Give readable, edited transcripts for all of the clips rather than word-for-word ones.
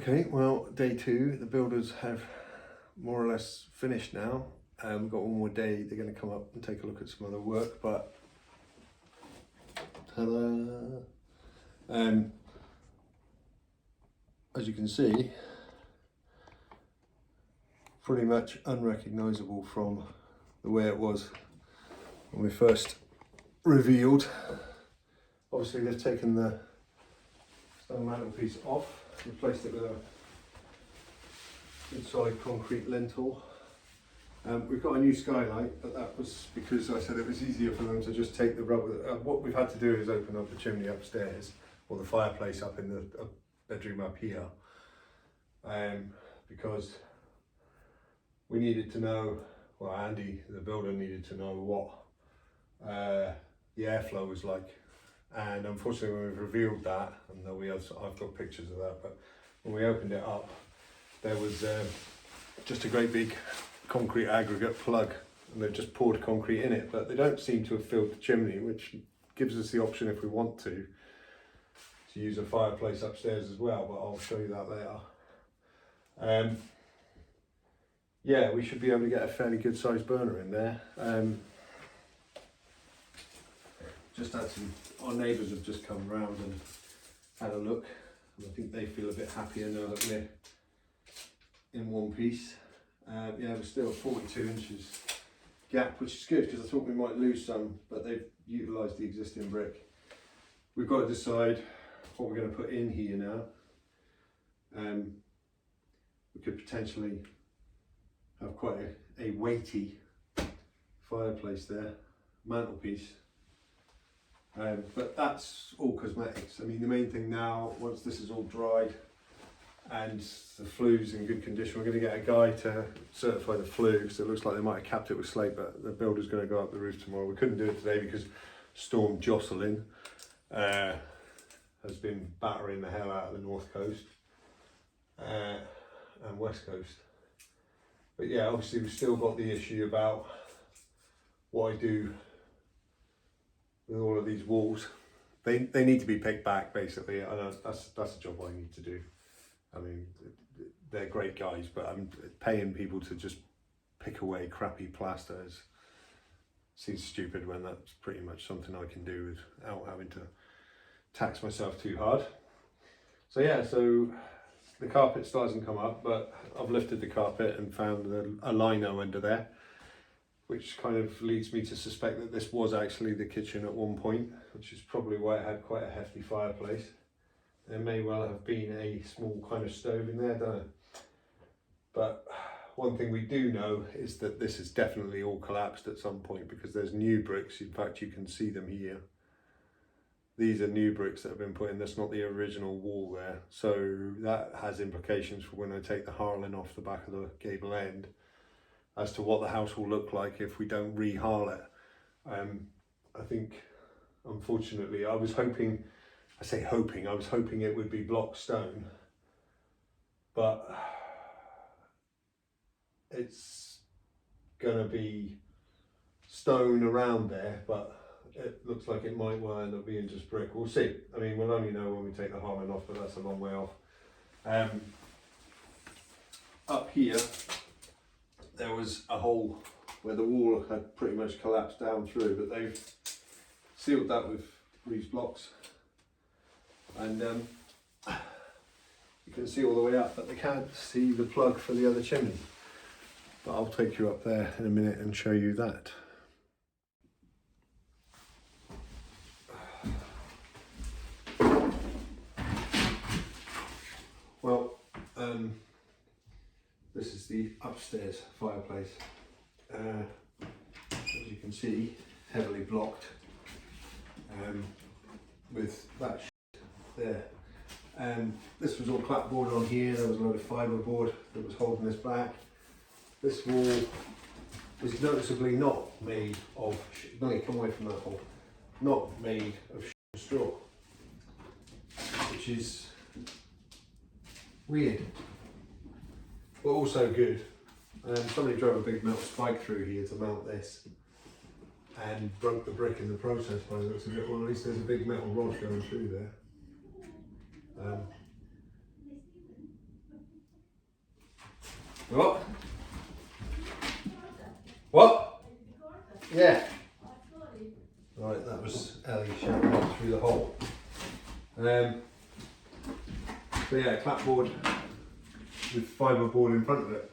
Okay, well, day two, the builders have more or less finished now. We've got one more day. They're going to come up and take a look at some other work, but ta-da! As you can see, pretty much unrecognisable from the way it was when we first revealed. Obviously, they've taken the stone mantelpiece off, replaced it with a good solid concrete lintel. We've got a new skylight, but that was because I said it was easier for them to just take the rubber. What we've had to do is open up the chimney upstairs, or the fireplace up in the bedroom up here, because we needed to know, well, Andy, the builder, needed to know what the airflow was like. And unfortunately, when we revealed that, and I've got pictures of that, but when we opened it up, there was just a great big concrete aggregate plug, and they've just poured concrete in it, but they don't seem to have filled the chimney, which gives us the option, if we want to use a fireplace upstairs as well, but I'll show you that later. Yeah, we should be able to get a fairly good sized burner in there. Just had our neighbours have just come round and had a look, and I think they feel a bit happier now that we're in one piece. Yeah, we're still 42 inches gap, which is good because I thought we might lose some, but they've utilised the existing brick. We've got to decide what we're going to put in here now. We could potentially have quite a weighty fireplace there, mantelpiece. But that's all cosmetics. I mean, the main thing now, once this is all dried and the flue's in good condition, we're going to get a guy to certify the flue, because it looks like they might have capped it with slate, but the builder's going to go up the roof tomorrow. We couldn't do it today because Storm Jocelyn has been battering the hell out of the north coast and west coast. But yeah, obviously we've still got the issue about what I do with all of these walls. They need to be picked back, basically. I know that's a job I need to do. I mean, they're great guys, but I'm paying people to just pick away crappy plaster seems stupid when that's pretty much something I can do without having to tax myself too hard. So yeah, so the carpet still hasn't come up, but I've lifted the carpet and found a lino under there, which kind of leads me to suspect that this was actually the kitchen at one point, which is probably why it had quite a hefty fireplace. There may well have been a small kind of stove in there, don't know. But one thing we do know is that this is definitely all collapsed at some point, because there's new bricks. In fact, you can see them here. These are new bricks that have been put in. That's not the original wall there. So that has implications for when I take the Harlan off the back of the gable end, as to what the house will look like if we don't re-harl it. I think, unfortunately, I was hoping it would be block stone, but it's gonna be stone around there, but it looks like it might well end up being just brick. We'll see. I mean, we'll only know when we take the Harlan off, but that's a long way off. Up here, there was a hole where the wall had pretty much collapsed down through, but they've sealed that with these blocks, and you can see all the way up, but they can't see the plug for the other chimney. But I'll take you up there in a minute and show you that. Well, this is the upstairs fireplace. As you can see, heavily blocked with that there. This was all clapboard on here. There was a load of fiberboard that was holding this back. This wall was noticeably not made of, no, come away from that hole, not made of straw, which is weird, but also good. Somebody drove a big metal spike through here to mount this and broke the brick in the process by the looks of it. Well, at least there's a big metal rod going through there. What? What? Yeah. Right, that was Ellie shouting out through the hole. So yeah, clapboard with fibre board in front of it.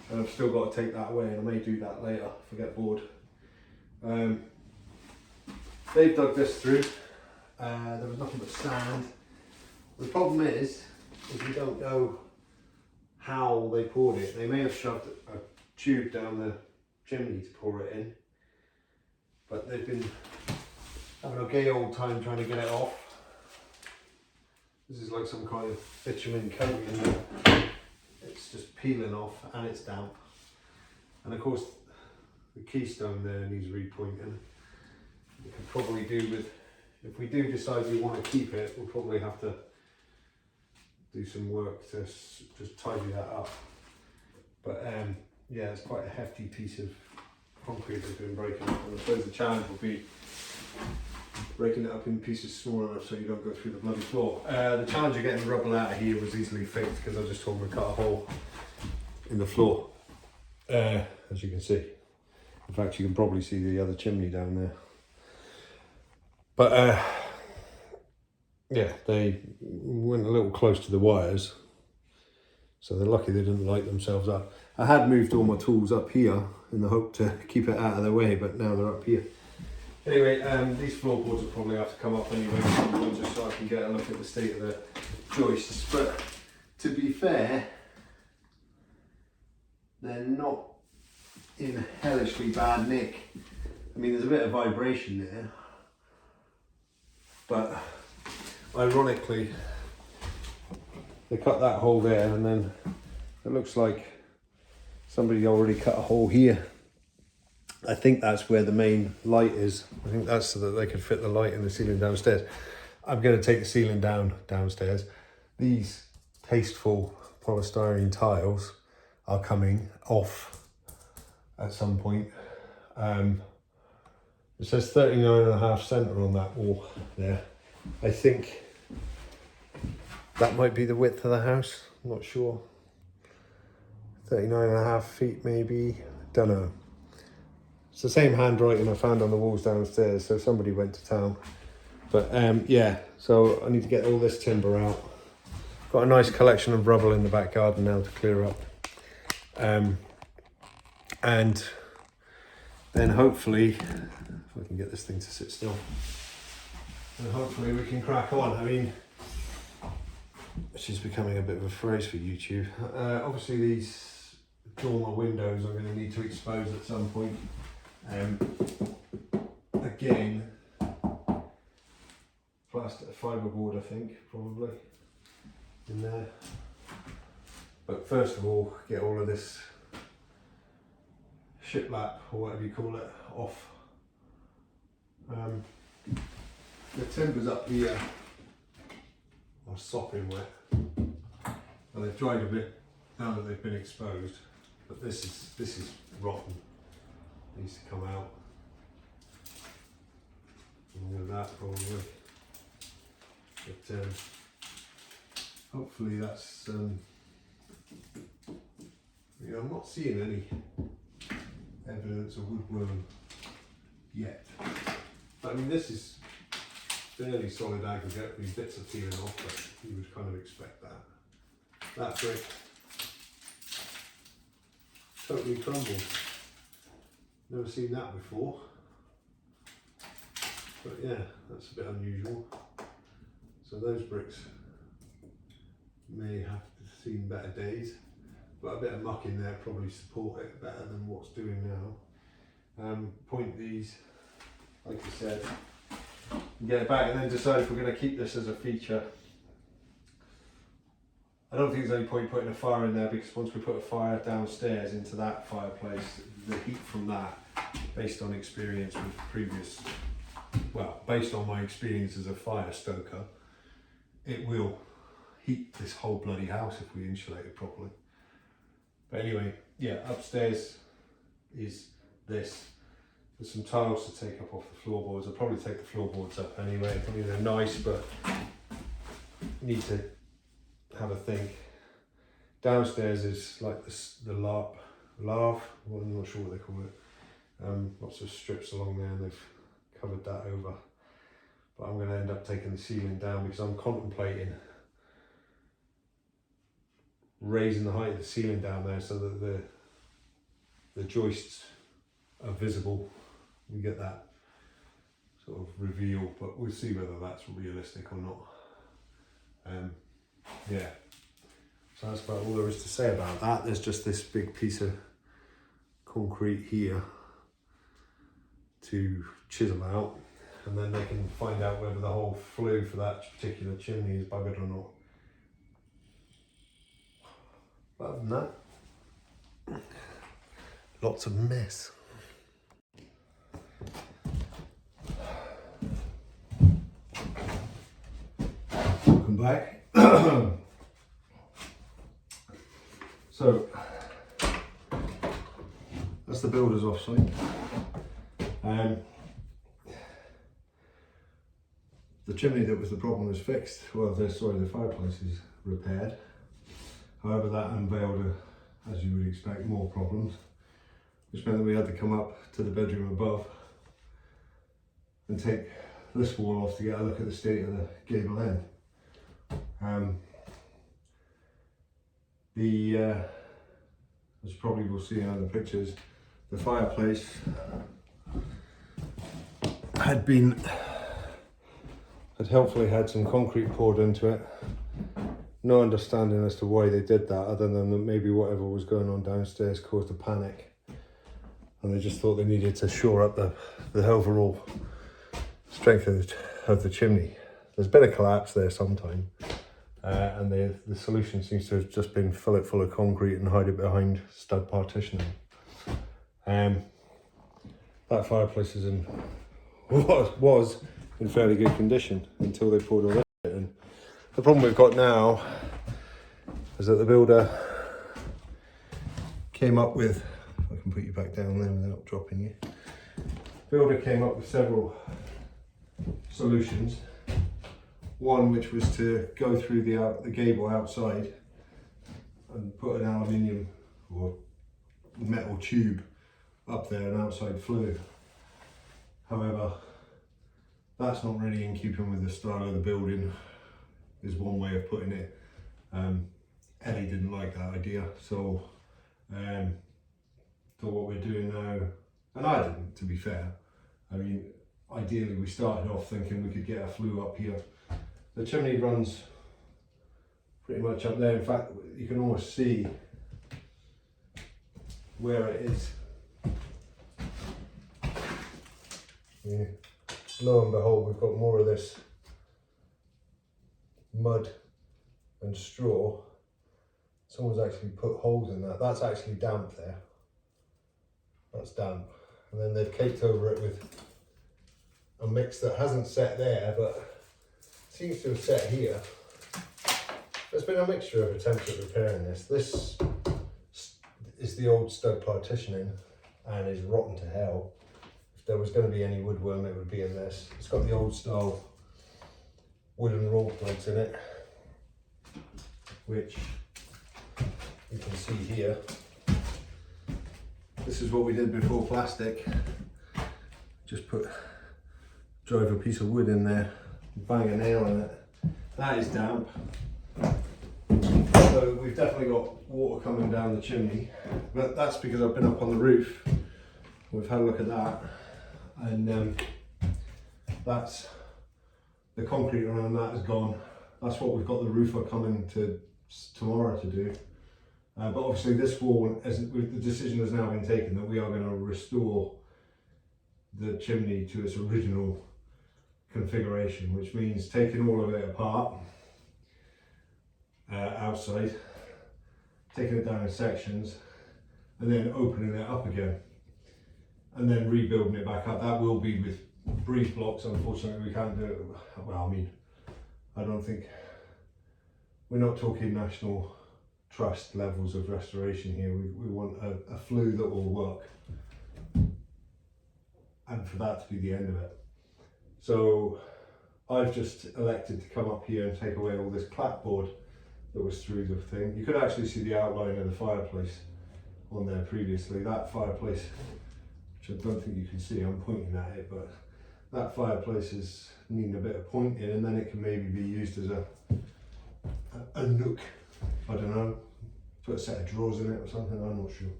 And I've still got to take that away, and I may do that later if I get bored. They've dug this through. There was nothing but sand. The problem is we don't know how they poured it. They may have shoved a tube down the chimney to pour it in, but they've been having a gay old time trying to get it off. This is like some kind of bitumen coating. It's just peeling off and it's damp. And of course the keystone there needs repointing. We could probably do with, if we do decide we want to keep it, we'll probably have to do some work to just tidy that up. But yeah, it's quite a hefty piece of concrete that's been breaking up, and I suppose the challenge will be breaking it up in pieces small enough so you don't go through the bloody floor. The challenge of getting rubble out of here was easily fixed because I just told them to cut a hole in the floor, as you can see. In fact, you can probably see the other chimney down there. But yeah, they went a little close to the wires, so they're lucky they didn't light themselves up. I had moved all my tools up here in the hope to keep it out of their way, but now they're up here. Anyway, these floorboards will probably have to come up anyway, just so I can get a look at the state of the joists. But to be fair, they're not in hellishly bad nick. I mean, there's a bit of vibration there, but ironically, they cut that hole there, and then it looks like somebody already cut a hole here. I think that's where the main light is. I think that's so that they could fit the light in the ceiling downstairs. I'm going to take the ceiling downstairs. These tasteful polystyrene tiles are coming off at some point. It says 39.5 centre on that wall there. I think that might be the width of the house. I'm not sure. 39.5 feet maybe. Don't know. It's the same handwriting I found on the walls downstairs, so somebody went to town. But yeah, so I need to get all this timber out. Got a nice collection of rubble in the back garden now to clear up. And then hopefully, if I can get this thing to sit still, and hopefully we can crack on. I mean, which is becoming a bit of a phrase for YouTube. Obviously these dormer windows I'm going to need to expose at some point. Again, plastic fiberboard, I think, probably in there. But first of all, get all of this shiplap or whatever you call it off. The timbers up here are sopping wet. Well, they've dried a bit now that they've been exposed, but this is rotten. Needs to come out. All of that probably. But hopefully that's. You know, I'm not seeing any evidence of woodworm yet. But I mean, this is fairly solid aggregate with bits of peeling off, but you would kind of expect that. That brick totally crumbled. Never seen that before. But yeah, that's a bit unusual. So those bricks may have seen better days, but a bit of muck in there probably support it better than what's doing now. Point these, like I said, get it back and then decide if we're going to keep this as a feature. I don't think there's any point putting a fire in there, because once we put a fire downstairs into that fireplace, the heat from that, based on experience with previous, well, based on my experience as a fire stoker, it will heat this whole bloody house if we insulate it properly. But anyway, yeah, upstairs is this. There's some tiles to take up off the floorboards. I'll probably take the floorboards up anyway. I mean, they're nice, but need to have a think. Downstairs is like the larp, well, I'm not sure what they call it. Lots of strips along there, and they've covered that over. But I'm going to end up taking the ceiling down because I'm contemplating raising the height of the ceiling down there so that the joists are visible. We get that sort of reveal, but we'll see whether that's realistic or not. Yeah, so that's about all there is to say about that. There's just this big piece of concrete here to chisel out, and then they can find out whether the whole flue for that particular chimney is buggered or not. But other than that, lots of mess. Welcome back. So that's the builder's offsite. The chimney that was the problem is fixed. Well, the fireplace is repaired. However, that unveiled, as you would expect, more problems, which meant that we had to come up to the bedroom above and take this wall off to get a look at the state of the gable end. As you probably will see in other pictures, the fireplace had helpfully had some concrete poured into it. No understanding as to why they did that, other than that maybe whatever was going on downstairs caused a panic, and they just thought they needed to shore up the overall strength of the chimney. There's been a collapse there sometime, and the solution seems to have just been fill it full of concrete and hide it behind stud partitioning. That fireplace was in fairly good condition until they poured all this shit in. The problem we've got now is that the builder came up with, if I can put you back down there without dropping you. Builder came up with several solutions. One which was to go through the gable outside and put an aluminium or metal tube up there, an outside flue. However, that's not really in keeping with the style of the building, is one way of putting it. Ellie didn't like that idea, so what we're doing now, and I didn't, to be fair. I mean, ideally we started off thinking we could get a flue up here. The chimney runs pretty much up there. In fact, you can almost see where it is. Yeah. Lo and behold, we've got more of this mud and straw. Someone's actually put holes in that. That's actually damp there. That's damp. And then they've caked over it with a mix that hasn't set there, but seems to have set here. There's been a mixture of attempts at repairing this. This is the old stud partitioning and is rotten to hell. If there was going to be any woodworm, it would be in this. It's got the old style wooden roll plugs in it, which you can see here. This is what we did before plastic. Just drove a piece of wood in there, bang a nail in it. That is damp. So we've definitely got water coming down the chimney, but that's because I've been up on the roof. We've had a look at that, and that's the concrete around that is gone. That's what we've got the roofer coming to tomorrow to do. But obviously this wall, the decision has now been taken that we are going to restore the chimney to its original configuration, which means taking all of it apart outside, taking it down in sections, and then opening it up again, and then rebuilding it back up. That will be with breeze blocks. Unfortunately, we can't do it. Well, I mean, I don't think, we're not talking National Trust levels of restoration here. We want a flue that will work, and for that to be the end of it. So I've just elected to come up here and take away all this clapboard that was through the thing. You could actually see the outline of the fireplace on there previously. That fireplace, which I don't think you can see, I'm pointing at it, but that fireplace is needing a bit of pointing, and then it can maybe be used as a nook. I don't know, put a set of drawers in it or something, I'm not sure.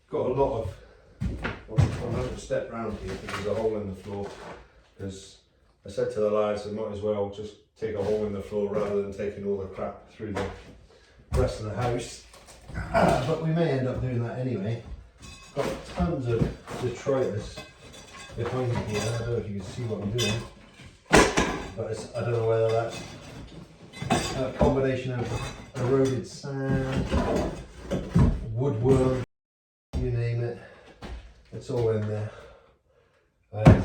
Got a lot of, I'm going to step round here because there's a hole in the floor, because I said to the lads I might as well just take a hole in the floor rather than taking all the crap through the rest of the house. But we may end up doing that anyway. Got tons of detritus behind here. I don't know if you can see what I'm doing, but I don't know whether that's a combination of eroded sand, woodworm, you name it, it's all in there. And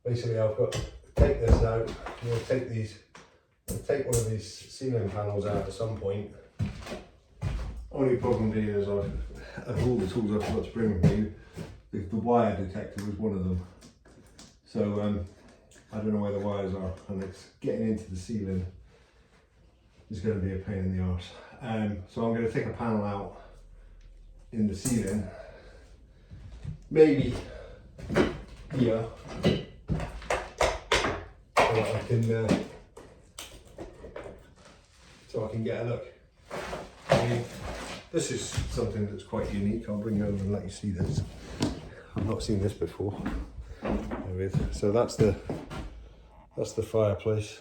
basically I've got to take this out. I'm going to take one of these ceiling panels out at some point. Only problem being is of all the tools I forgot to bring with me, the wire detector was one of them. So I don't know where the wires are, and it's getting into the ceiling is going to be a pain in the arse. So I'm going to take a panel out in the ceiling, maybe here, so I can get a look. I mean, this is something that's quite unique. I'll bring you over and let you see this. I've not seen this before. So that's the fireplace.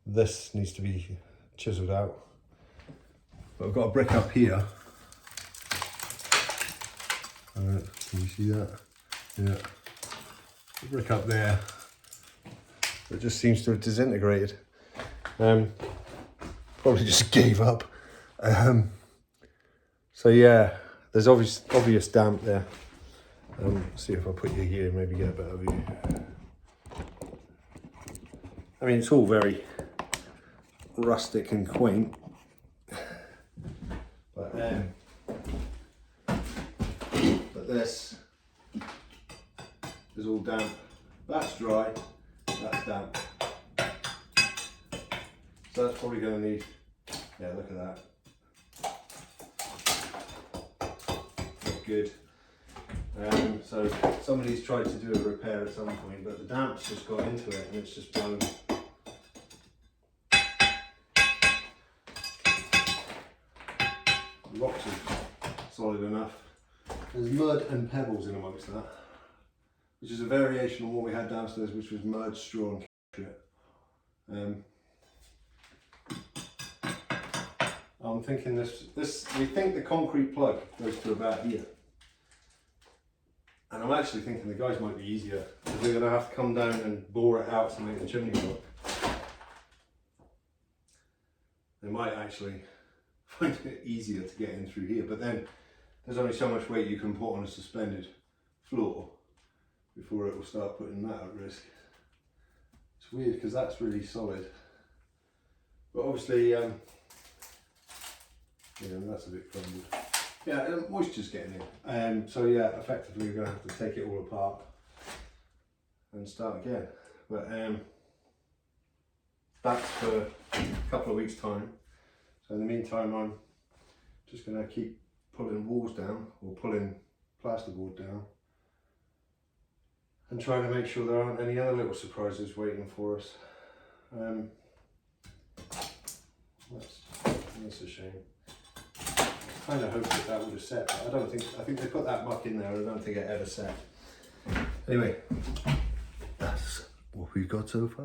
This needs to be chiseled out. But I've got a brick up here. Can you see that? Yeah. A brick up there. It just seems to have disintegrated. Probably just gave up. So yeah, there's obvious damp there. See if I put you here, maybe get a better view. I mean, it's all very rustic and quaint, but this is all damp. That's dry, that's damp. So that's probably going to need, yeah, look at that. Look good. So somebody's tried to do a repair at some point, but the damp's just got into it and it's just blown. The rocks are solid enough. There's mud and pebbles in amongst that, which is a variation on what we had downstairs, which was mud, straw and shit. I'm thinking we think the concrete plug goes to about here. And I'm actually thinking the guys might be easier, because we're going to have to come down and bore it out to make the chimney work. They might actually find it easier to get in through here, but then there's only so much weight you can put on a suspended floor before it will start putting that at risk. It's weird because that's really solid, but obviously, yeah, that's a bit crumbled. Yeah, moisture's getting in. So yeah, effectively we're going to have to take it all apart and start again. But that's for a couple of weeks' time. So in the meantime, I'm just going to keep pulling walls down, or pulling plasterboard down, and trying to make sure there aren't any other little surprises waiting for us. That's a shame. I kind of hoped that would have set, but I think they put that muck in there, and I don't think it ever set. Anyway, that's what we've got so far.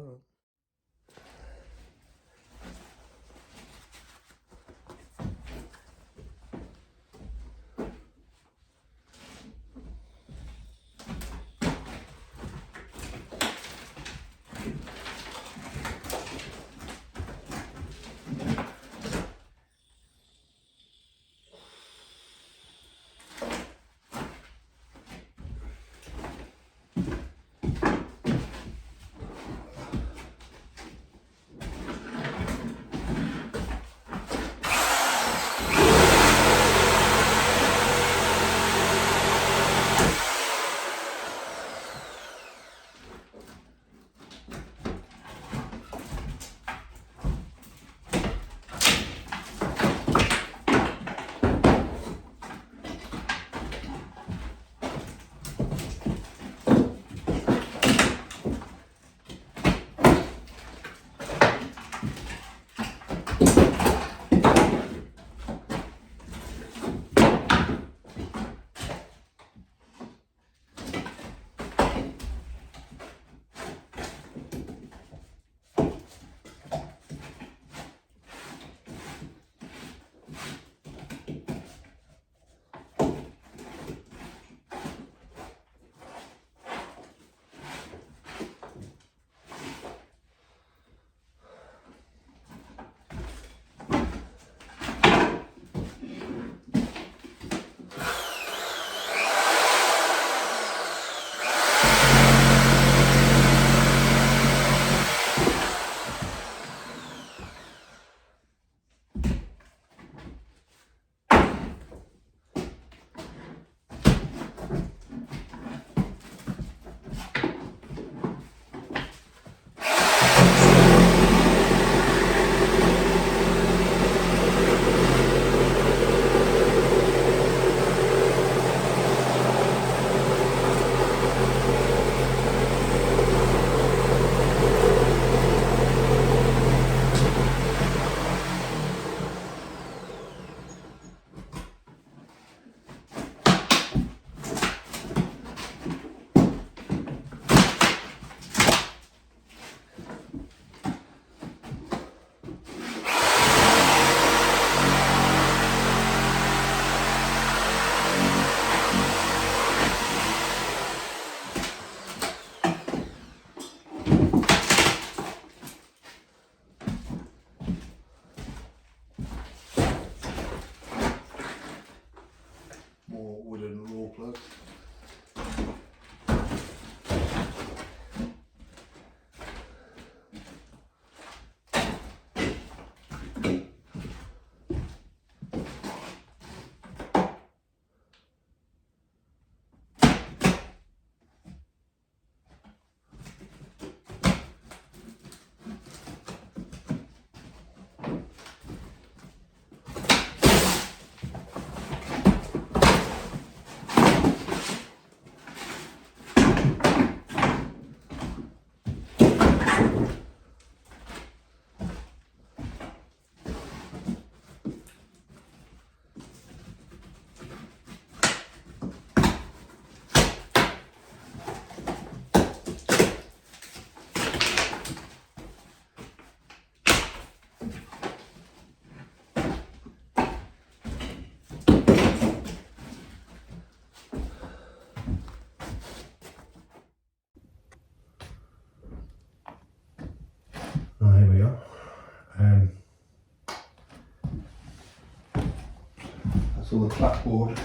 all the clapboard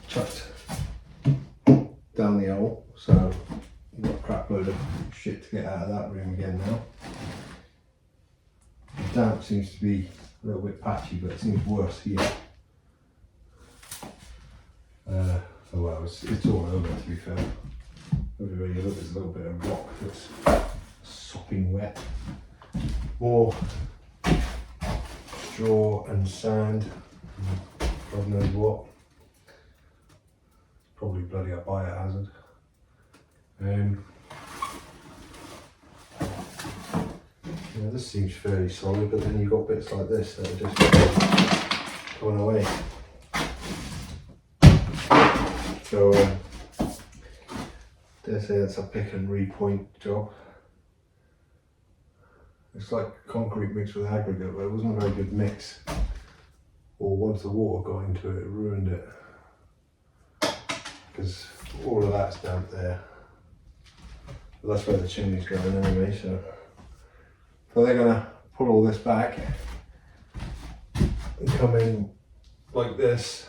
chucked down the hole, so you've got a crap load of shit to get out of that room again now. The damp seems to be a little bit patchy, but it seems worse here. So well, it's all over, to be fair. Everywhere you look, there's a little bit of rock that's sopping wet. More straw and sand, God knows what. Probably bloody a biohazard. Yeah, this seems fairly solid, but then you've got bits like this that are just going away. So, dare say that's a pick and repoint job. It's like concrete mixed with aggregate, but it wasn't a very good mix. Or once the water got into it, it ruined it. Because all of that's damp there. But that's where the chimney's going anyway, so they're gonna pull all this back and come in like this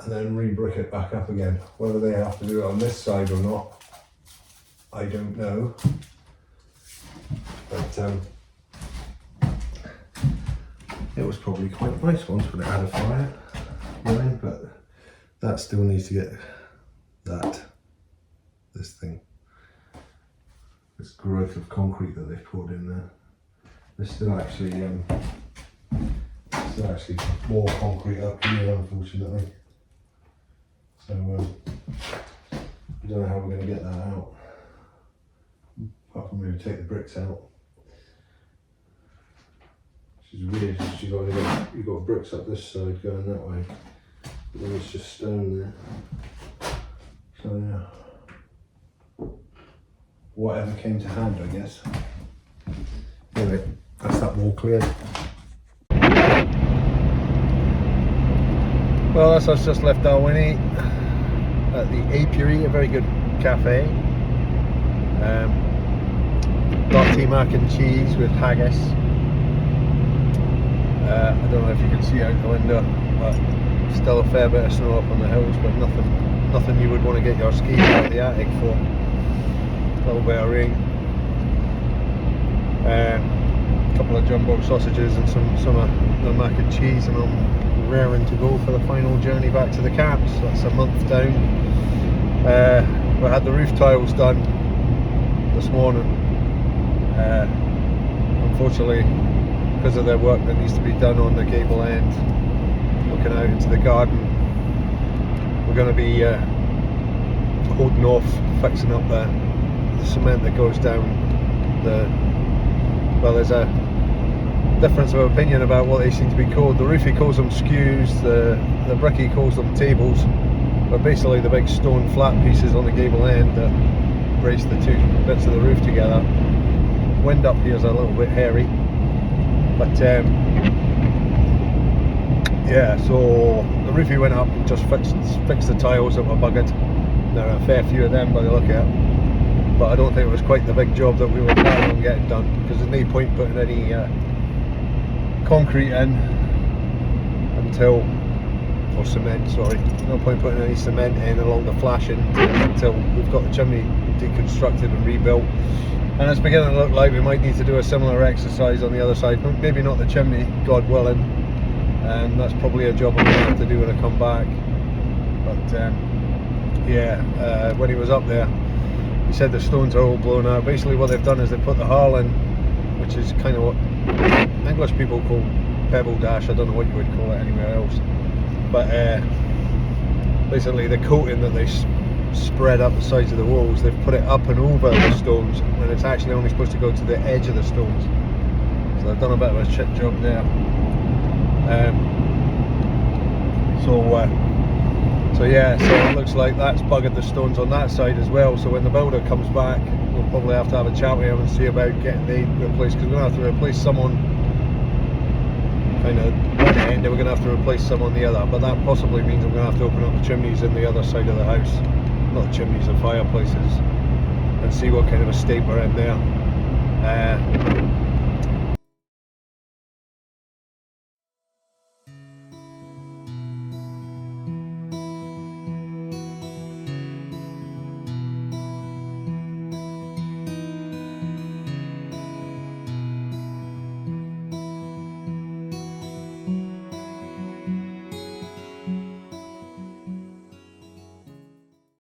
and then re-brick it back up again. Whether they have to do it on this side or not, I don't know. But it was probably quite nice once when it had a fire going, but that still needs to get this thing. This growth of concrete that they've poured in there. There's still actually more concrete up here, unfortunately. So I don't know how we're going to get that out. Apart from maybe take the bricks out. Which is weird, because you've got bricks up this side going that way. But then it's just stone there. So yeah. Whatever came to hand, I guess. Anyway, that's that wall cleared. Well, that's us just left Dalwhinnie at the Apiary, a very good cafe. Dirty mac and cheese with haggis. I don't know if you can see out the window, but still a fair bit of snow up on the hills, but nothing you would want to get your skis out of the attic for. A little bit of rain. A couple of jumbo sausages and some of the mac and cheese, and I'm raring to go for the final journey back to the camps. So that's a month down. We had the roof tiles done this morning. Unfortunately, because of their work that needs to be done on the gable end, looking out into the garden, we're going to be holding off fixing up the cement that goes down well, there's a difference of opinion about what they seem to be called. The roofie calls them skews, the brickie calls them tables, but basically the big stone flat pieces on the gable end that brace the two bits of the roof together. Wind up here is a little bit hairy, but yeah, so the roofie went up and just fixed the tiles that were buggered. There are a fair few of them by the look at it, but I don't think it was quite the big job that we were planning on getting done, because there's no point putting any concrete in or cement, sorry, no point putting any cement in along the flashing until we've got the chimney deconstructed and rebuilt. And it's beginning to look like we might need to do a similar exercise on the other side, maybe not the chimney, God willing, and that's probably a job I'm going to have to do when I come back. But yeah, when he was up there, he said the stones are all blown out. Basically what they've done is they put the harl in, which is kind of what English people call pebble dash. I don't know what you would call it anywhere else, but basically the coating that they spread up the sides of the walls, they've put it up and over the stones, and it's actually only supposed to go to the edge of the stones. So they've done a bit of a shit job there. So yeah, so it looks like that's buggered the stones on that side as well. So when the builder comes back, we'll probably have to have a chat with him and see about getting they replaced, because we're going to have to replace some on kind of one end and we're going to have to replace some on the other, but that possibly means I'm going to have to open up the chimneys in the other side of the house, not the chimneys, the fireplaces, and see what kind of a state we're in there.